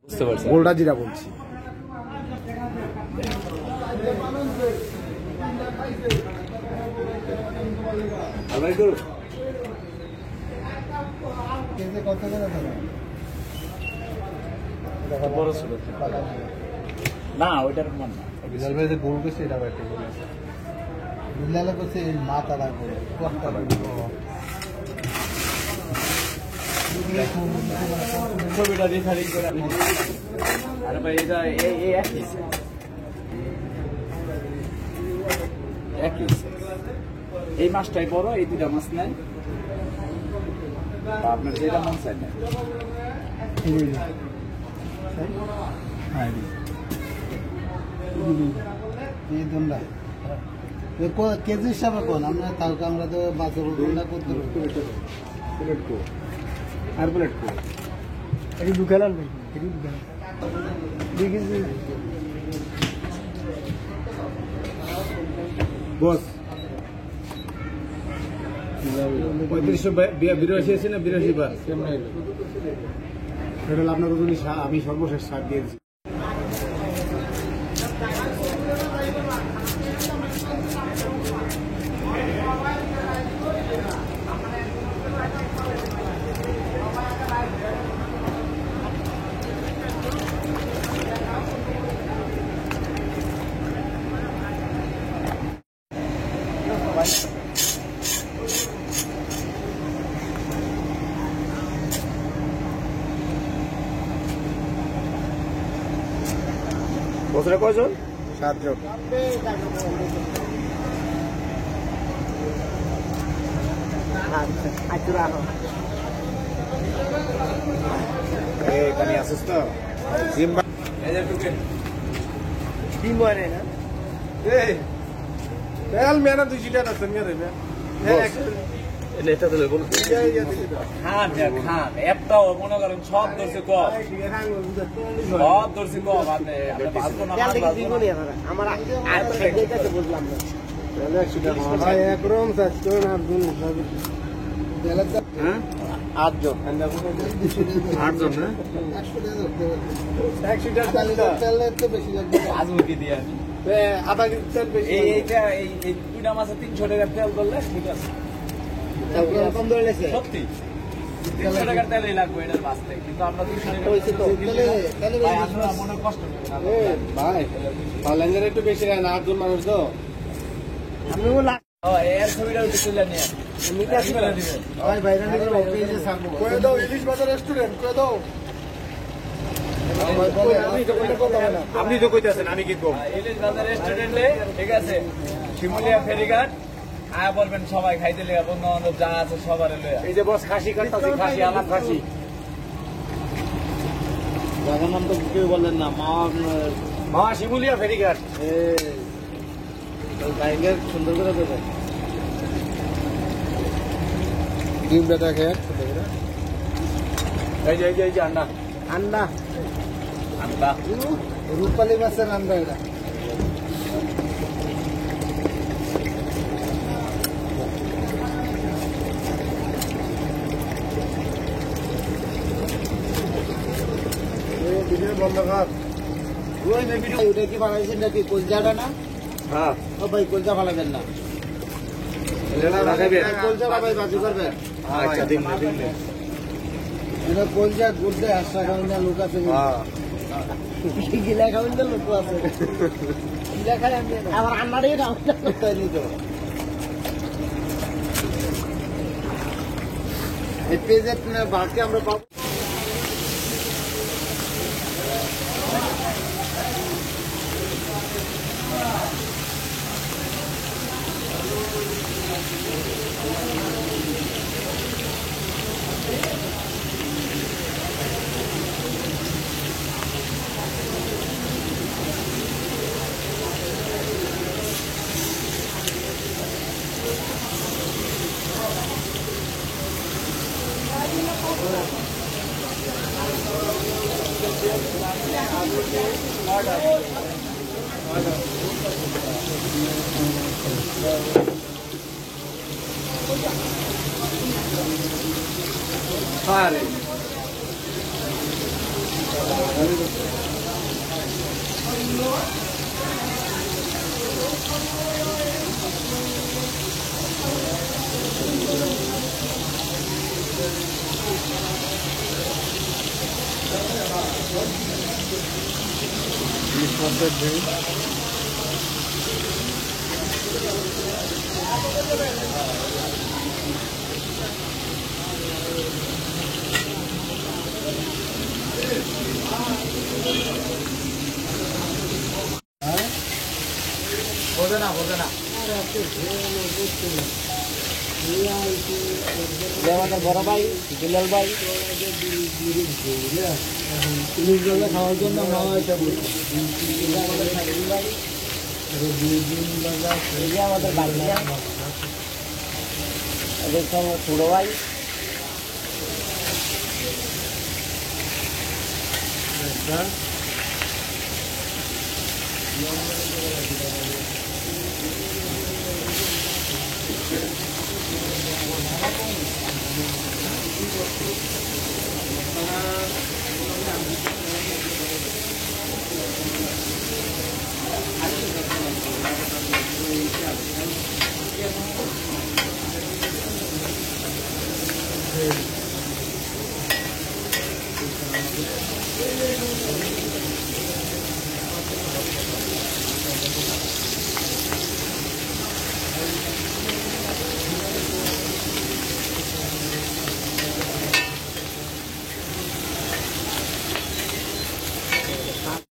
বুঝতে পারছি, গোলডা জিরা বলছি। না ওইটার মান না, বিলাল ভাই যে গোল করছে এটা একটা গোল আছে। বিলাল করছে এই মাথা লাগবে কতটা লাগবে ছবিটা রেফারিং করে। আরে ভাই এটা এই একই এই মাছটাই বড়, এই দুটা মাছ নেন আপনার যেটা মন চাই না। কেজি হিসাবে কোন আমরা কালকে আমরা তো বাজার করতে আর প্লেট কো এই দোকান আনবে এই দোকান 2 কেজি বস 3582 আছে না 82 বার কেমন হলো এটা আপনার যদি আমি সর্বশেষ 60 দিয়েছি। বছরে কয়জন? 7 জন। এখানে আসিস তো জিম্বা কি মরে না এই তেল মেনা তুই জিটা না তুমি রে মে এটা তো বল খান খান একটাও মনে করেন সব ধরছে কম, সব ধরছে কম। আপনি পাঁচবো না আমার আর খাইতে বুঝলাম না ভাই একরকম থাকতো না আব্দুল হ্যাঁ 8 জন 8 জন না 100 টাকা তেলের তো বেশি লাগবে আজকে দিয়ে আমি আধা কেজি তেল বেশি এইটা এই দুইটা মাছে 300 টাকার তেল বললে ঠিক আছে, কম ধরে লেছে সত্যি 300 টাকার তেলই লাগবে এটার বাঁচতে, কিন্তু আমরা 200 টাকা হইছে তো তেলে ভাই আসলে মনে কষ্ট ভাই পালেঙ্গের একটু বেশি না 8 জন মানুষ তো আমি বলা এর ছবিটা উঠে তুলে নিয়ে মিটা করে দিবেন ভাই বাইরে নিয়ে পেজে ছাড়বো কই দাও ইলিশ বাজার রেস্টুরেন্ট কই দাও আপনি তো কইতেছেন আমি কি কম। ইলিশ বাজার রেস্টুরেন্টে ঠিক আছে, শিমুলিয়া ফেরিঘাট আয়া বলবেন সবাই খাইতে লেগে, বন্ধু বান্ধব যা আছে সবার লইয়া। এই যে বস খাসি কাটতাছি খাসি আলাম খাসি জায়গার নাম তো কেউ বললেন না মা শিমুলিয়া ফেরিঘাট বাইঙ্গের সুন্দর করে দেবে ডিমটা দেখে এই যে আন্ডা আন্ডা আন্ডা রূপালী মাছের আন্ডা এটা বন্ধ কর ওটা কি বানাইছেন নাকি কলজাটা না? হ্যাঁ ও ভাই কলজা ফালাবেন না, কলজা ভাই বাজি করবেন। আচ্ছা দিন এটা কলজা গুড়তে আশা খাওয়ান না লোক আছে গিলা খাওয়ান না লোক আছে গিলা খাই আমার আন্নারে খাওয়ান তো এই পেজে বাকি আমরা পাবো। বোঝে না বোঝে না আমাদের বড় ভাই দুলাল ভাই পুলিশ জলে খাওয়ার জন্য মামা এটা বলছে আমাদের সাইকেল ভাই এই যে আমাদের বাড়িয়া এদের সঙ্গে ছোট ভাই